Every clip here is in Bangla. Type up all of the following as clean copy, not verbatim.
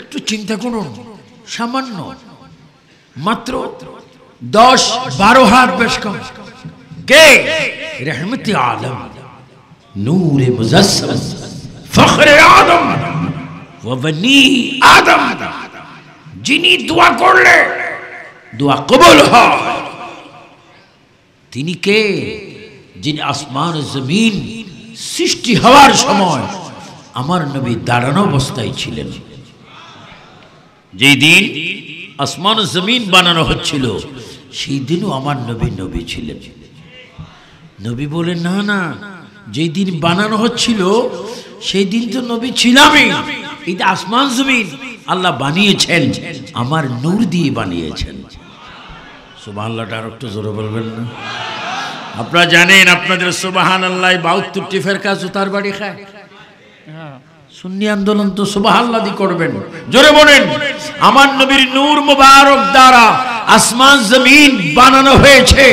একটু চিন্তা করুন, সামান্য মাত্র 10-12 হাত বেশ কম। কে? রহমতে আলম, নূরে মুজাসসাম, ফখরে আদম ওয়া বনি আদম, যিনি দোয়া করলে দোয়া কবুল হয়। তিনি কে? যিনি আসমান জমিন সৃষ্টি হওয়ার সময় আমার নবী দাঁড়ানো অবস্থায় ছিলেন। যেই দিন আসমান জমিন বানানো হচ্ছিল সেই দিনও আমার নবী নবী ছিলেন। নবী বলেন, না না, যেই দিন বানানো হচ্ছিল সেই দিন তো নবী ছিলামই। এই আসমান জমিন আল্লাহ বানিয়েছেন, আমার নূর দিয়ে বানিয়েছেন। সুবহানাল্লাহটা আর একটু জোরে বলবেন না? আপনারা জানেন আপনাদের সুবহানাল্লাহ 72টি ফেরকা জুতার বাড়ি খায়। সুন্নি আন্দোলন তো সুবহানাল্লাহ দি করবেন, জোরে বলেন। আমার নবীর নূর মুবারক দ্বারা আসমান জমিন বানানো হয়েছে,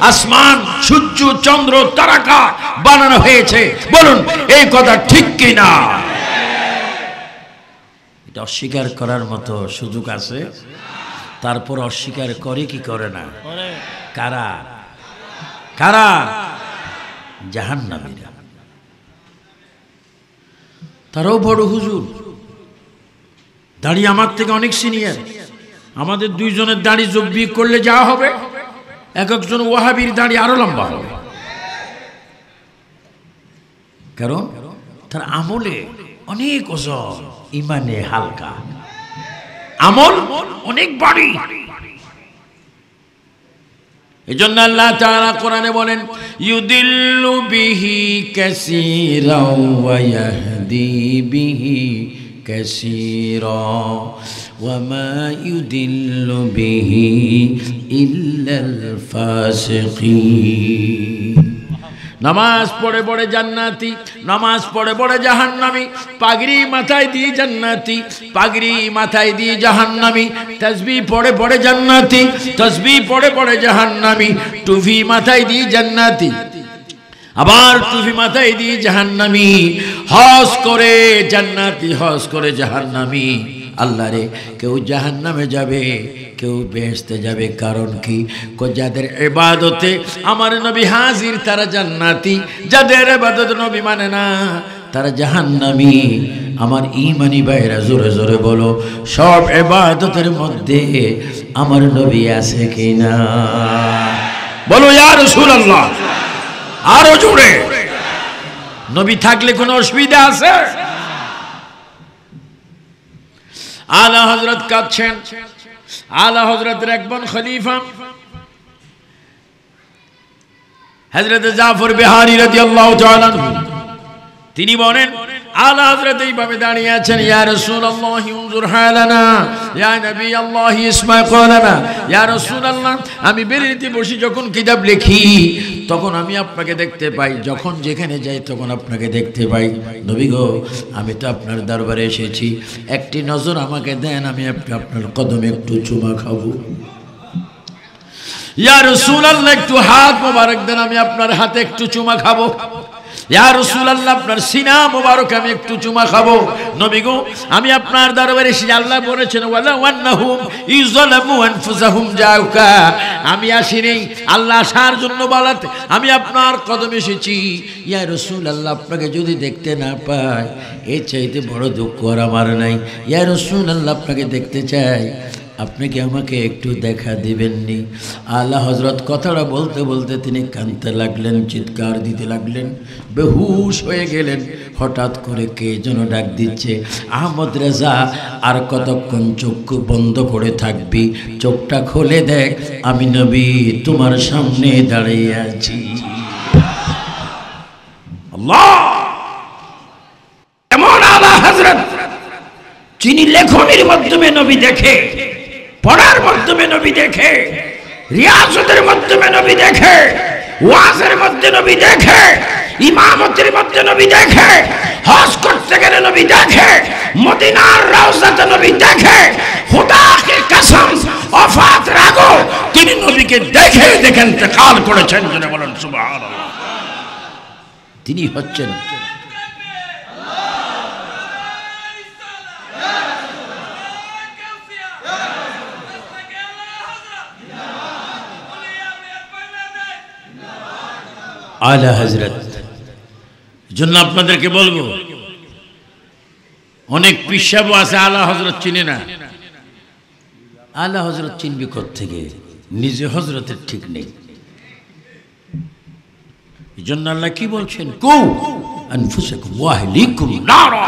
আসমান সূর্য চন্দ্র তারকা বানানো হয়েছে। বলুন এই কথা ঠিক কি না? এটা অস্বীকার করার মতো সুযোগ আছে? তারপর অস্বীকার করে কি করে না? কারা? কারা? জাহান্নামীরা। তারাও বড় হুজুর, দাড়ি আমার থেকে অনেক সিনিয়র। আমাদের দুইজনের দাড়ি যোগ বিয়োগ করলে যা হবে, এক একজন ওয়াহাবির দাড়ি আরো লম্বা হবে। কারণ তার আমলে অনেক ওজন, ইমানে হালকা, আমল অনেক বাড়ি। এজন্য আল্লাহ তাআলা কোরআনে বলেন, ইউদিল্লু বিহি কাসীরা ওয়া ইয়াহদি বিহি কাসীরা ওয়া মা ইউদিল্লু বিহি ইল্লাল ফাসিকিন। নামাজ পড়ে পড়ে জান্নাতি, নামাজ পড়ে পড়ে জাহান্নামী, পাগড়ি মাথায় দিয়ে জান্নাতি, পাগড়ি মাথায় দিয়ে জাহান্নামী, তাসবিহ পড়ে পড়ে জান্নাতি, তাসবিহ পড়ে পড়ে জাহান্নামী, টুপি মাথায় দিয়ে জান্নাতি, আবার টুপি মাথায় দিয়ে জাহান্নামী, হজ করে জান্নাতি, হজ করে জাহান্নামী। আল্লাহ রে, কেউ জাহান্নামে যাবে, কেউ বেহেশতে যাবে। কারণ কি? যাদের ইবাদতে আমার নবী হাজির তারা জান্নাতি, যাদের ইবাদত নবী মানে না তারা জাহান্নামী। আমার ঈমানি ভাইরা জোরে জোরে বলো, সব ইবাদতের মধ্যে আমার নবী আছে কিনা? বলো ইয়া রাসূলুল্লাহ, আরো জোরে। নবী থাকলে কোনো অসুবিধা আছে? আলা হযরত কাঁদছেন। আলা হযরতের একজন খলিফা হযরত জাফর বিহারী রাদিয়াল্লাহু তাআলা আনহু, তিনি বলেন, আলা হযরত এইভাবে দাঁড়িয়ে আছেন, ইয়া রাসূলুল্লাহ উনজুর হালানা, ইয়া নবী আল্লাহ ইসমা ক্বালানা। ইয়া রাসূলুল্লাহ, আমি বেরিতে বসি যখন কিতাব লিখি তখন আমি আপনাকে দেখতে পাই, যখন যেখানে যাই তখন আপনাকে দেখতে পাই। নবী গো, আমি তো আপনার দরবারে এসেছি, একটি নজর আমাকে দেন, আমি আপনার কদমে একটু চুমা খাবো। ইয়া রাসূলুল্লাহ, একটু হাত মোবারক দেন, আমি আপনার হাতে একটু চুমা খাবো। ইয়া রাসূলুল্লাহ, আপনার সিনা মোবারক আমি একটু চুমা খাবো। নবী গো, আমি আপনার দরবারে এসে, আল্লাহ বলেছেন ওয়ালা ওয়ান্নাহুম ইযলামু আনফুসাহুম জাউকা, আমি আসিনি আল্লাহ আসার জন্য বলাতে, আমি আপনার কদমে এসেছি। ইয়া রাসূলুল্লাহ, আপনাকে যদি দেখতে না পাই এর চাইতে বড় দুঃখ আর আমার নাই। ইয়া রাসূলুল্লাহ, আপনাকে দেখতে চাই, আপনি কি আমাকে একটু দেখা দিবেননি? আলা হযরত কথাটা বলতে বলতে তিনি কাঁদতে লাগলেন, চিৎকার দিতে লাগলেন, বেহুশ হয়ে গেলেন। হঠাৎ করে কে যেন ডাক দিচ্ছে, আহমদ রেজা, আর কতক্ষণ চোখ বন্ধ করে থাকবি? চোখটা খুলে দেখ, আমি নবী তোমার সামনে দাঁড়িয়ে আছি। আল্লাহ, এমন আলা হযরত যিনি লেখনের মাধ্যমে নবী দেখে, পড়ার মাধ্যমে নবী দেখে, রিয়াজতের মাধ্যমে নবী দেখে, ওয়াজের মধ্যে নবী দেখে, ইমামতের মধ্যে নবী দেখে, হজ করতে গেলে নবী দেখে, মদিনার রওজাতে নবী দেখে। খোদা কি কসম, ওফাত রাগো তিনি নবীকে দেখে দেখে ইন্তেকাল করেছেন। যেন বলেন সুবহানাল্লাহ। তিনি হচ্ছেন আলা হযরত। জন্য আপনাদেরকে বলবো, অনেক পিসাবও আছে আলা হযরত চিনে না। আলা হযরত চিনবি কোত্থেকে? নিজে হযরতের ঠিক নেই। এই জন্য আল্লাহ কি বলছেন? কু আনফুসাকুম ওয়া আহলিকুম নারা,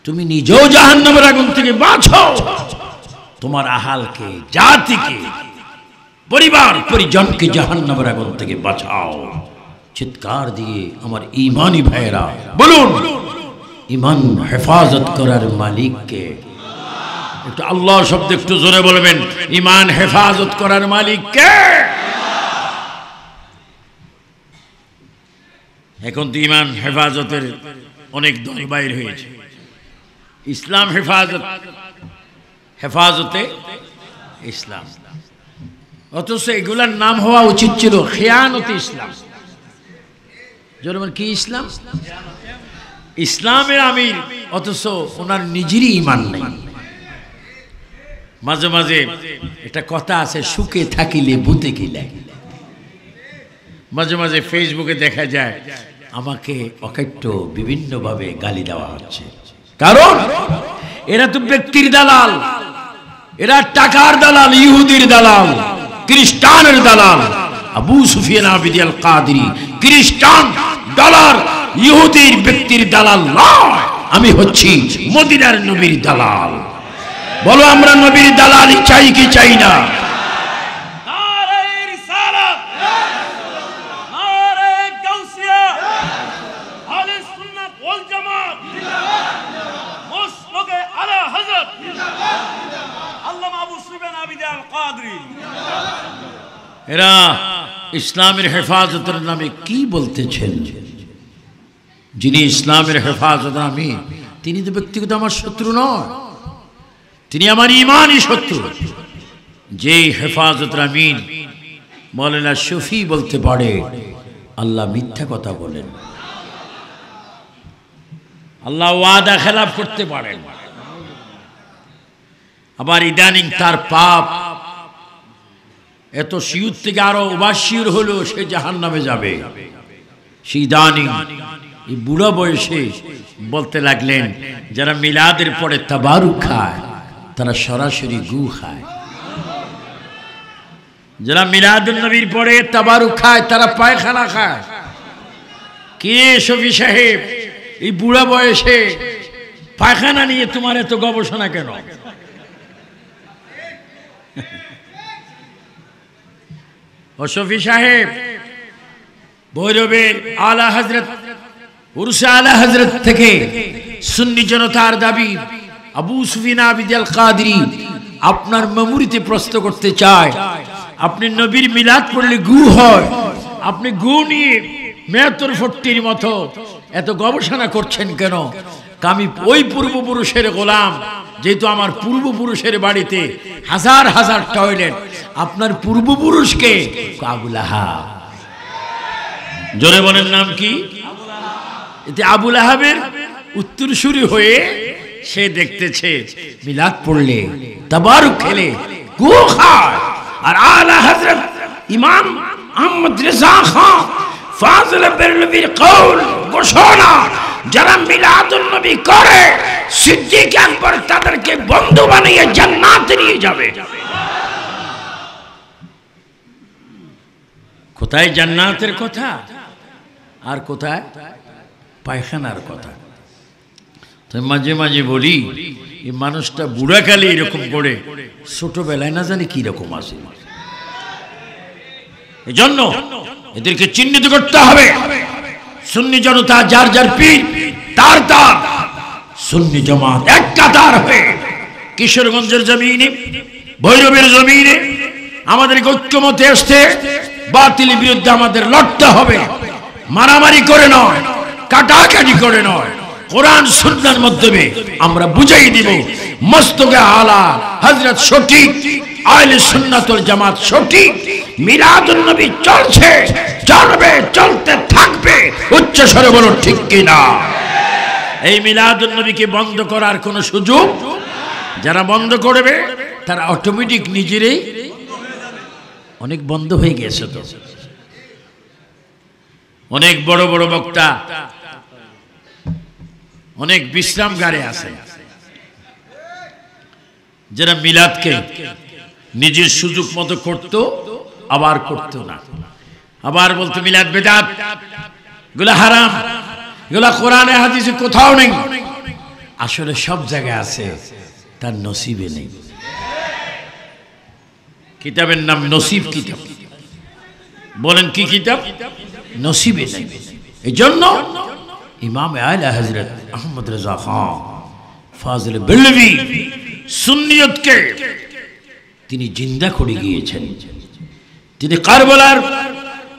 তুমি নিজেও জাহান্নামের আগুন থেকে বাঁচো, তোমার আহালকে, জাতিকে, পরিবার পরিজনকে জাহান্নামের আগুন থেকে বাঁচাও। চিৎকার দিয়ে আমার ঈমানি ভাইরা বলুন, ঈমান হেফাজত করার মালিক কে? একটু আল্লাহ শব্দ একটু জোরে বলবেন। ঈমান হেফাজত করার মালিক কে? এখন তো ঈমান হেফাজতের অনেক দল বাইর হয়েছে। ইসলাম হেফাজত, হেফাজতে ইসলাম, অথচ এগুলার নাম হওয়া উচিত ছিল খিয়ানতে ইসলাম। যেমন কি ইসলাম? ইসলামের আমির, অথচ ওনার নিজেরই ঈমান নেই। মাঝে মাঝে একটা কথা আছে, সুখে থাকিলে বুতে কিলে। মাঝে মাঝে ফেসবুকে দেখা যায় আমাকে অকাট্য বিভিন্নভাবে গালি দেওয়া হচ্ছে, কারণ এরা তো ব্যক্তির দালাল, এরা টাকার দালাল, ইহুদির দালাল, খ্রিস্টানের দালাল। আবু সুফিয়ান আবিদি আল কাদরি খ্রিস্টান, ডলার, ইহুদির ব্যক্তির দালাল নয়। আমি হচ্ছি মদিনার নবীর দালাল। বলো আমরা নবীর দালালি চাই কি চাই না? এরা ইসলামের হেফাজতের নামে কি বলতেছেন? যিনি ইসলামের হেফাজত আমি, তিনি তো ব্যক্তিগত আমার শত্রু নয়, তিনি আমার ঈমানি শত্রু। যে হেফাজত আমিন মৌলানা শফি বলতে পারে আল্লাহ মিথ্যা কথা বলেন, আল্লাহ ওয়াদা খেলাফ করতে পারেন, আবার ইদানিং তার পাপ এত শিউর থেকে আরো ওভারশিউর হলো, সে জাহান্নামে যাবে। সেই ইদানিং এই বুড়া বয়সে বলতে লাগলেন, যারা মিলাদের পরে তাবারুক খায় তারা সরাসরি গু খায়, যারা মিলাদুন নবীর পরে তাবারুক খায় তারা পায়খানা খায়। কে শফি সাহেব, এই বুড়া বয়সে পায়খানা নিয়ে তোমার এত গবেষণা কেন? ও শফি সাহেব, ভৈরবের আলা হযরত, উরসে আলা হযরত থেকে সুন্নি জনতার দাবি আবু সুফিয়ান আবিদি আল কাদরি আপনার মেমোরিতে প্রশ্ন করতে চায়, আপনি নবীর মিলাদ পড়লে গু হয়, আপনি গু নিয়ে মেয়তর ফট্টির মতো এত গবেষণা করছেন কেন? আমি ওই পূর্বপুরুষের গোলাম, যেহেতু আমার পূর্বপুরুষের বাড়িতে হাজার হাজার টয়লেট, আপনার পূর্বপুরুষকে আবু লাহাব, জোরে বলেন নাম কি? এতে আবু লাহাবের উত্তরসূরি হয়ে সে দেখতেছে মিলাদ পড়লে, তাবারুক খেলে গু খায়। আর আলা হযরত ইমাম আহমদ রেজা খান ফাজিল বেরলভীর কওল ঘোষণা, যারা মিলাদুন নবী করে সিদ্দিক আকবর তাদেরকে বন্ধু বানিয়ে জান্নাতে নিয়ে যাবে। কোথায় জান্নাতের কথা আর কোথায় পায়খানার কথা? তো মাঝে মাঝে বলি, এই মানুষটা বুড়াকালে এরকম করে, ছোটবেলায় না জানি কি রকম আছে। এজন্য এদেরকে চিহ্নিত করতে হবে। সুন্নি জনতা যার যার পীর তার তার, সুন্নি জামাত এক কাতার হয়ে কিশোরগঞ্জের জমিনে, ভৈরবের জমিনে আমাদেরকে ঐক্যমতে আসতে, বাতিলের বিরুদ্ধে আমাদের লড়তে হবে। মারামারি করে নয়, কাটাকাটি করে নয়, কোরআন সুন্নাহর মাধ্যমে আমরা বুঝাই দিব মস্তকে আলা হযরত সঠিক, আহলে সুন্নাত ওয়াল জামাত সঠিক, মিলাদুন নবী চলছে, চলবে, চলতে থাকবে। উচ্চ স্বরে বলুন ঠিক কি না? এই মিলাদুন নবীকে বন্ধ করার কোনো সুযোগ, যারা বন্ধ করবে তারা অটোমেটিক নিজেরাই অনেক বন্ধ হয়ে গেছে। তো অনেক বড় বড় বক্তা অনেক বিশ্রামগারে আছে, যারা মিলাদকে নিজের সুযোগ মতো করত, আবার করত না, আবার বলতো মিলাদ বেদাত, এগুলো হারাম, এগুলো কোরআনে হাদিসে কোথাও নেই। আসলে সব জায়গায় আছে, তার নসিবে নেই। কিতাবের নাম নসিব কিতাব। বলেন কি কিতাব? নসিবে নেই। এই জন্য ইমাম আলা হযরত আহমদ রেজা খান ফাজিল বেলভি সুন্নিয়তকে তিনি জিন্দা করে গিয়েছেন। তিনি কারবালার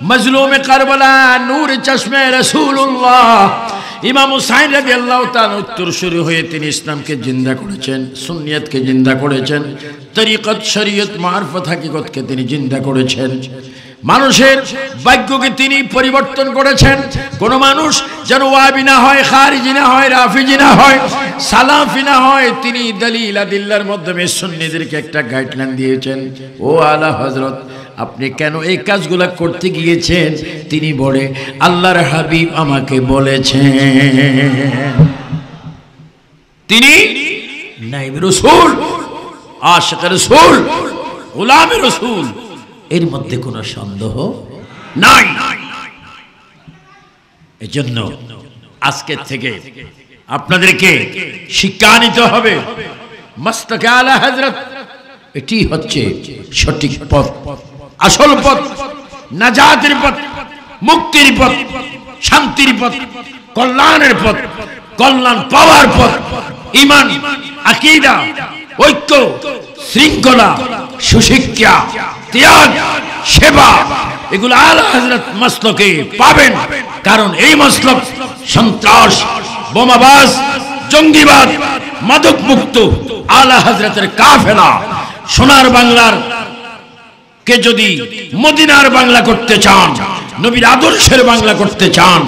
মজলুমে কারবালা নূর চশমে রাসূলুল্লাহ ইমাম হুসাইন রাদিয়াল্লাহু তাআলা উত্তরসূরি হয়ে তিনি ইসলামকে জিন্দা করেছেন, সুন্নিয়তকে জিন্দা করেছেন, তরিকত শরীয়ত মারফত হাকিকতকে তিনি জিন্দা করেছেন। মানুষের ভাগ্যকে তিনি পরিবর্তন করেছেন। কোন মানুষ যেন ওয়াহাবি না হয়, খারিজি না হয়, রাফিজি না হয়, সালাফি না হয়, তিনি দলিল আদিল্লার মাধ্যমে সুন্নিদেরকে একটা গাইডলাইন দিয়েছেন। ও আলা হযরত, আপনি কেন এই কাজগুলো করতে গিয়েছেন? তিনি বলে, আল্লাহর হাবিব আমাকে বলেছেন। তিনি নাইব রাসূল, আশিক রাসূল, গোলাম রাসূল, এর মধ্যে কোনো সন্দেহ নাই। এজন্য আজকে থেকে আপনাদেরকে শিক্ষা নিতে হবে। মস্তকে আলা হযরত, এটি হচ্ছে সঠিক পথ, আসল পথ, নাজাতের পথ, মুক্তির পথ, শান্তির পথ, কল্যাণের পথ, কল্যাণ পাওয়ার পথ। ঈমান, আকীদা, ঐক্য, শৃঙ্খলা, সুশিক্ষা, ত্যাগ, সেবা, এগুলো আলা হযরত মাসলকে পাবেন। কারণ এই মাসলক সন্ত্রাস, বোমাবাজ, জঙ্গিবাদ, মাদক মুক্ত আলা হযরতের কাফেলা। সোনার বাংলার কে যদি মদিনার বাংলা করতে চান, নবীর আদর্শের বাংলা করতে চান,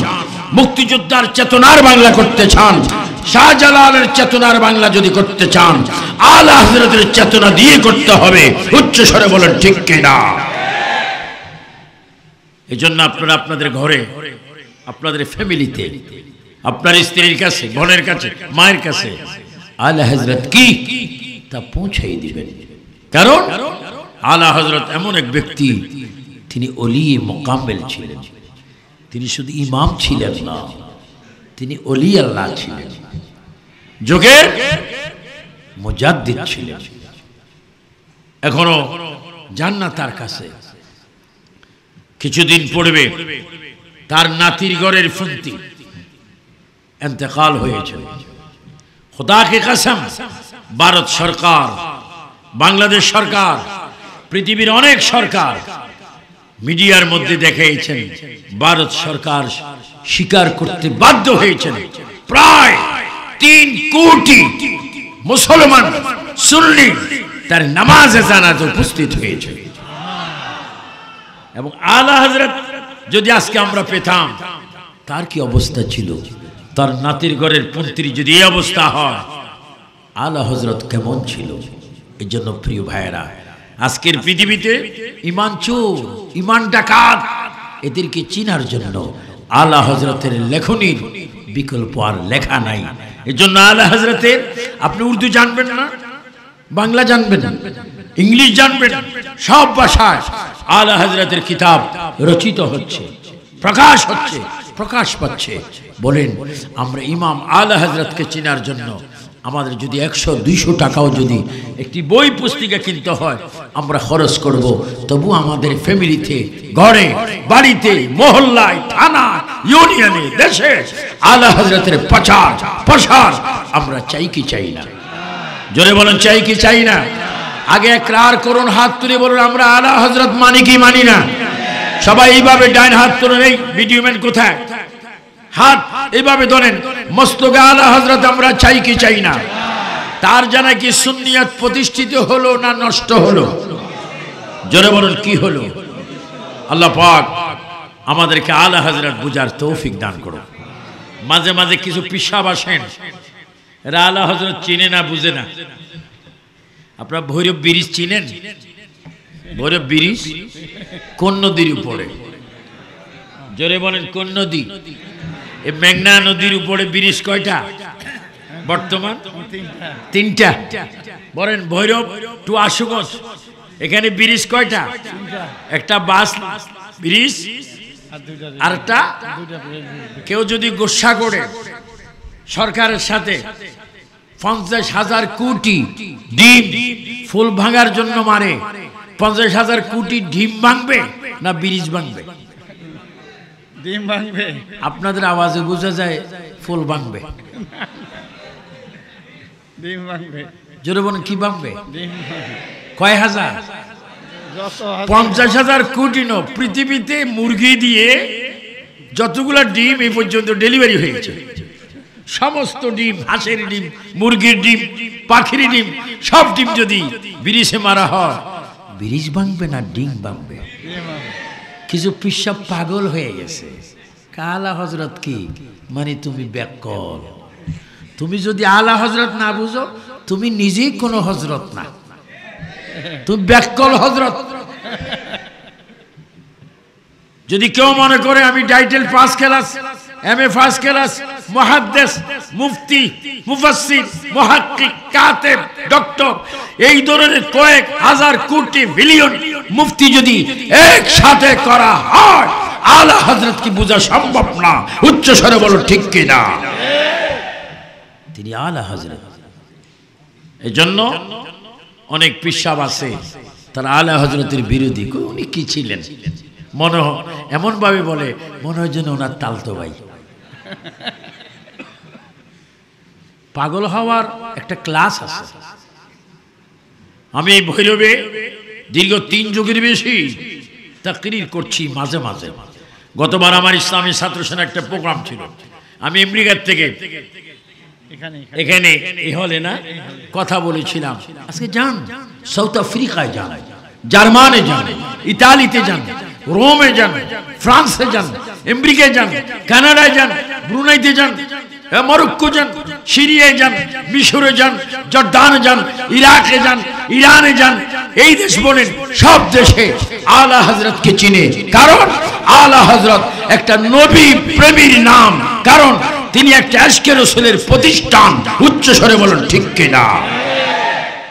মুক্তিযোদ্ধার চেতনার বাংলা করতে চান, শাহজালালের চেতনার বাংলা যদি করতে চান, আলা হযরতের চেতনা দিয়ে করতে হবে। উচ্চ স্বরে বলেন ঠিক কিনা? এই জন্য আপনারা আপনাদের ঘরে, আপনাদের ফ্যামিলিতে, আপনার স্ত্রীর কাছে, বোনের কাছে, মায়ের কাছে আলা হযরত কি তা পৌঁছাই দিবেন। কারণ আলা হযরত এমন এক ব্যক্তি, তিনি ওলি মোকাম্মেল ছিলেন। তিনি শুধু ইমাম ছিলেন না, তিনি ওলি আল্লাহ ছিলেন, যুগের মুজাদ্দিদ ছিলেন। এখনো জান্নাত তার কাছে। কিছুদিন পড়বে তার নাতির ঘরের ফুন্তি ইন্তেকাল হয়েছে। খোদা কে কসম, ভারত সরকার, বাংলাদেশ সরকার, পৃথিবীর অনেক সরকার মিডিয়ার মধ্যে দেখিয়েছেন, ভারত সরকার স্বীকার করতে বাধ্য হয়েছেন প্রায় 3 কোটি মুসলমান সুন্নি তার নামাজে জানাতে উপস্থিত হয়েছে। এবং আলা হযরত যদি আজকে আমরা পেতাম, তার কি অবস্থা ছিল, তার নাতির ঘরের পুত্রী যদি এই অবস্থা হয়, আলা হযরত কেমন ছিল। এই জন্য প্রিয় ভাইয়েরা, আজকের পৃথিবীতে ঈমান চোর, ঈমান ডাকাত, এদেরকে চিনার জন্য আলা হযরতের লেখনীর বিকল্প আর লেখা নাই। এই জন্য আলা হযরতের, আপনি উর্দু জানবেন না, বাংলা জানবেন না, ইংলিশ জানবেন, সব ভাষায় আলা হযরতের কিতাব রচিত হচ্ছে, প্রকাশ হচ্ছে, প্রকাশ পাচ্ছে। বলেন, আমরা ইমাম আলা হযরতকে চিনার জন্য আমাদের যদি 100-200 টাকাও যদি একটি বই পুস্তিকা কিনতে হয়, আমরা খরচ করব, তবু আমাদের ফ্যামিলিতে, ঘরে, বাড়িতে, মহল্লায়, থানা, ইউনিয়নে, দেশে আলা হযরতের প্রচার প্রসার আমরা চাই কি চাই না? জোরে বলেন, চাই কি চাই না? আগে একরার করুন, হাত তুলে বলুন, আমরা আলা হযরত মানি কি মানি না? সবাই এইভাবে ডাইন হাত তুলে, এই ভিডিওম্যান কোথায়? হাত এইভাবে ধরেন, মস্তকে আলা হযরত আমরা চাই কি চাই না? তার জানা কি সুন্নিয়ত প্রতিষ্ঠিত হলো না নষ্ট হলো? জোরে বলুন, কি হলো? আল্লাহ পাক আমাদেরকে আলা হযরত বুঝার তৌফিক দান করুন। মাঝে মাঝে কিছু পিসাব আসেন, এরা আলা হযরত চিনে না, বুঝে না। আপনারা ভৈরব ব্রিজ চিনেন? ভৈরব ব্রিজ কোন নদীর উপরে? জোরে বলেন কোন নদী? এই মেঘনা নদীর উপরে ব্রিজ কয়টা বর্তমান? তিনটা। বলেন ভৈরব টু আশুগঞ্জ এখানে ব্রিজ কয়টা? একটা বাস ব্রিজ আর একটা। কেউ যদি গোসা করে সরকারের সাথে 50,000 কোটি ডিম ফুল ভাঙার জন্য মারে, 50,000 কোটি ডিম ভাঙবে না ব্রিজ ভাঙবে? ডিম ভাঙবে। আপনাদের আওয়াজে বোঝা যায় ফুল ভাঙবে। ডিম ভাঙবে। জোরে বলেন কি ভাঙবে? ডিম ভাঙবে। কয় হাজার? 50,000 কোটি ন। পৃথিবীতে মুরগি দিয়ে যতগুলা ডিম এই পর্যন্ত ডেলিভারি হয়েছে, সমস্ত ডিম, হাঁসের ডিম, মুরগির ডিম, পাখির ডিম, সব ডিম যদি ব্রিজে মারা হয়, ব্রিজ ভাঙবে না ডিম ভাঙবে? কিছু পিসাব পাগল হয়ে গেছে। আলা হজরত কি মানে? তুমি ব্যাকল। তুমি যদি আলা হজরত না বুঝো, তুমি নিজেই কোনো হজরত না, তুমি ব্যাকল হজরত। যদি কেউ মনে করে আমি title first class, MA first class, মুহাদ্দিস, মুফতি, মুফাসসির, মুহাক্কিক, কাতেব, ডক্টর, এই ধরনের কয়েক হাজার কোটি বিলিয়ন মুফতি যদি একসাথে করা হয়, আলা হযরত কি বোঝা সম্ভব না? উচ্চ স্বরে বলো ঠিক কি না? তিনি আলা হযরত। এজন্য অনেক পিসাব আছে তারা আলা হযরতের বিরোধী। উনি কি ছিলেন? মনে হয় এমন ভাবে বলে মনে হয় যেন ওনার তালতো ভাই। পাগল হওয়ার একটা ক্লাস আছে। আমি ভৈরবে দীর্ঘ 3 যুগের বেশি তাকরীর করছি মাঝে মাঝে। গতবার আমার ইসলামী ছাত্র সেনা একটা প্রোগ্রাম ছিল। আমি আমেরিকার থেকে এখানে এই হলে না কথা বলেছিলাম। আজকে যান সাউথ আফ্রিকায় যান, জার্মানে যান, ইতালিতে যান, রোমে যান, ফ্রান্সে যান, আমেরিকায় যান, কানাডায় যান, ব্রুনাইতে যান, মরক্কো যান, সিরিয়ায় যান, মিশরে যান, জর্দানে যান, ইরাকে যান, ইরানে যান, এই দেশ বলেন সব দেশে আলা হযরতকে চিনে। কারণ আলা হযরত একটা নবী প্রেমীর নাম, কারণ তিনি একটা আশকে রাসূলের প্রতিষ্ঠান। উচ্চ স্বরে বলেন ঠিক কিনা?